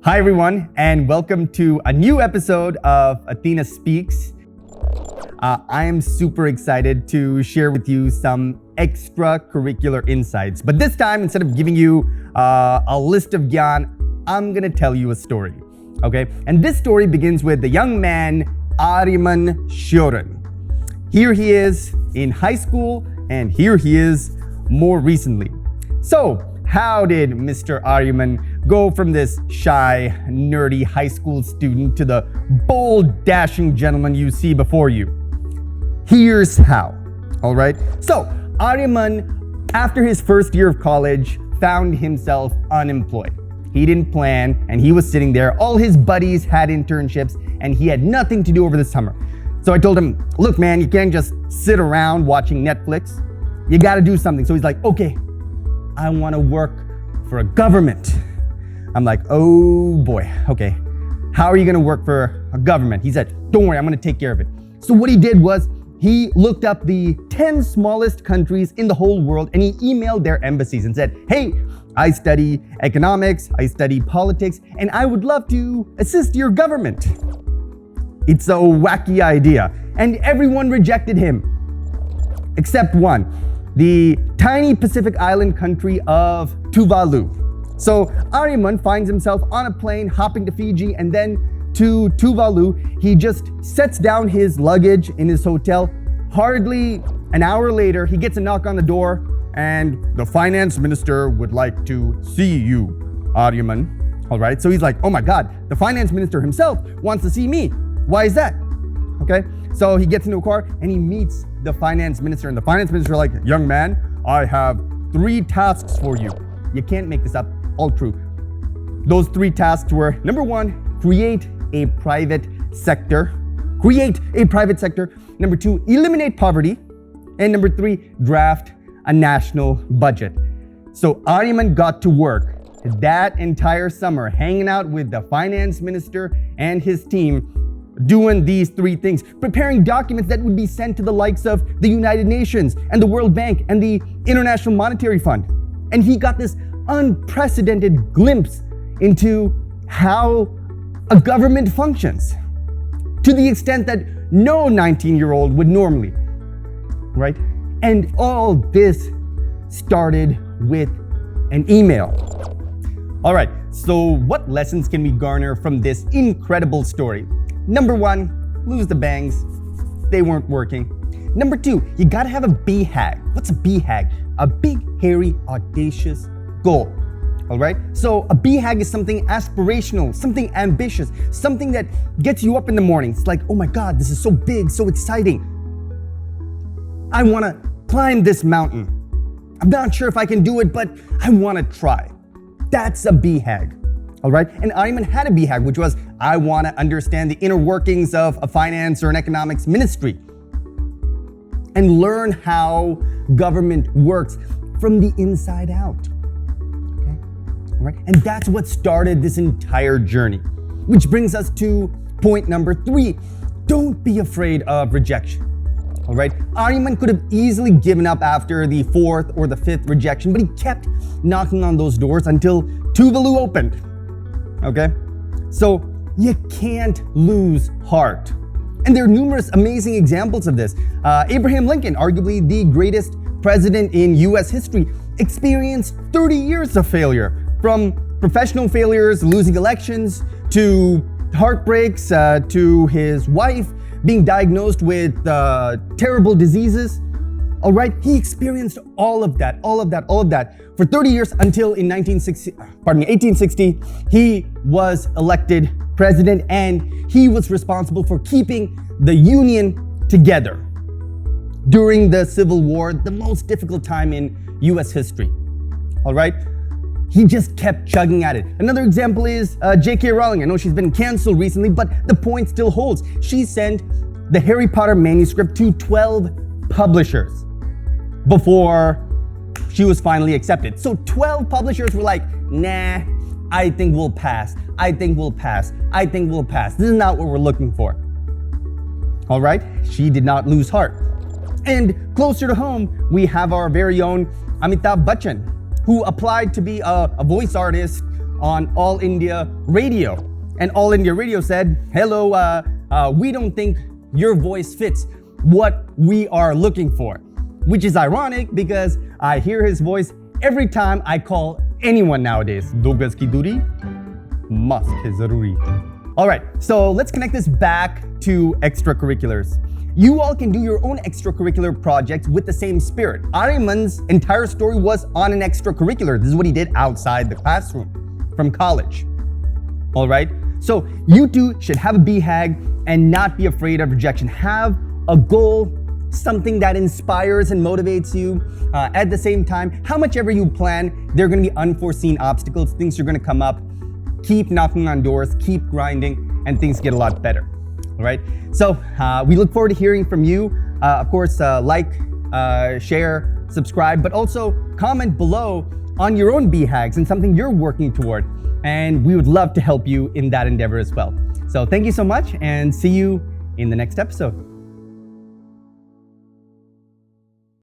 Hi everyone, and welcome to a new episode of Athena Speaks. I am super excited to share with you some extracurricular insights. But this time, instead of giving you a list of gyan, I'm gonna tell you a story, okay? And this story begins with the young man, Aaryaman Sheoran. Here he is in high school, and here he is more recently. So, how did Mr. Aaryaman go from this shy, nerdy high school student to the bold, dashing gentleman you see before you? Here's how, all right? So, Aaryaman, after his first year of college, found himself unemployed. He didn't plan, and he was sitting there. All his buddies had internships, and he had nothing to do over the summer. So I told him, look, man, you can't just sit around watching Netflix. You gotta do something. So he's like, okay, I wanna work for a government. I'm like, oh boy, okay. How are you gonna work for a government? He said, don't worry, I'm gonna take care of it. So what he did was he looked up the 10 smallest countries in the whole world and he emailed their embassies and said, hey, I study economics, I study politics, and I would love to assist your government. It's a wacky idea, and everyone rejected him, except one, the tiny Pacific island country of Tuvalu. So Aaryaman finds himself on a plane hopping to Fiji and then to Tuvalu. He just sets down his luggage in his hotel. Hardly an hour later, he gets a knock on the door, and the finance minister would like to see you, Aaryaman. All right, so he's like, oh my God, the finance minister himself wants to see me. Why is that? Okay, so he gets into a car and he meets the finance minister, and the finance minister is like, young man, I have 3 tasks for you. You can't make this up, all true. Those 3 tasks were, number 1, create a private sector. Number 2, eliminate poverty. And number 3, draft a national budget. So Aaryaman got to work that entire summer hanging out with the finance minister and his team, doing these 3 things, preparing documents that would be sent to the likes of the United Nations and the World Bank and the International Monetary Fund. And he got this unprecedented glimpse into how a government functions, to the extent that no 19-year-old would normally, right? And all this started with an email. All right, so what lessons can we garner from this incredible story? Number 1, lose the bangs. They weren't working. Number 2, you gotta have a BHAG. What's a BHAG? A big, hairy, audacious goal. All right? So a BHAG is something aspirational, something ambitious, something that gets you up in the morning. It's like, oh my God, this is so big, so exciting. I wanna climb this mountain. I'm not sure if I can do it, but I wanna try. That's a BHAG. All right, and Aaryaman had a BHAG, which was, I want to understand the inner workings of a finance or an economics ministry and learn how government works from the inside out. Okay, all right, and that's what started this entire journey, which brings us to point number 3. Don't be afraid of rejection. All right, Aaryaman could have easily given up after the 4th or the 5th rejection, but he kept knocking on those doors until Tuvalu opened. Okay, so you can't lose heart. And there are numerous amazing examples of this. Abraham Lincoln, arguably the greatest president in US history, experienced 30 years of failure, from professional failures, losing elections, to heartbreaks, to his wife being diagnosed with terrible diseases. All right, he experienced all of that for 30 years until in 1860, he was elected president, and he was responsible for keeping the Union together during the Civil War, the most difficult time in US history. All right, he just kept chugging at it. Another example is J.K. Rowling. I know she's been canceled recently, but the point still holds. She sent the Harry Potter manuscript to 12 publishers before she was finally accepted. So 12 publishers were like, nah, I think we'll pass. This is not what we're looking for. All right, she did not lose heart. And closer to home, we have our very own Amitabh Bachchan, who applied to be a voice artist on All India Radio. And All India Radio said, hello, we don't think your voice fits what we are looking for. Which is ironic because I hear his voice every time I call anyone nowadays. Do gaz ki duri, mask hai zaruri. All right, so let's connect this back to extracurriculars. You all can do your own extracurricular projects with the same spirit. Aaryaman's entire story was on an extracurricular. This is what he did outside the classroom from college. All right, so you too should have a BHAG and not be afraid of rejection. Have a goal, something that inspires and motivates you. At the same time, how much ever you plan, there are going to be unforeseen obstacles. Things are going to come up. Keep knocking on doors, keep grinding, and things get a lot better. All right. So we look forward to hearing from you. Of course, like, share, subscribe, but also comment below on your own BHAGs and something you're working toward. And we would love to help you in that endeavor as well. So thank you so much and see you in the next episode.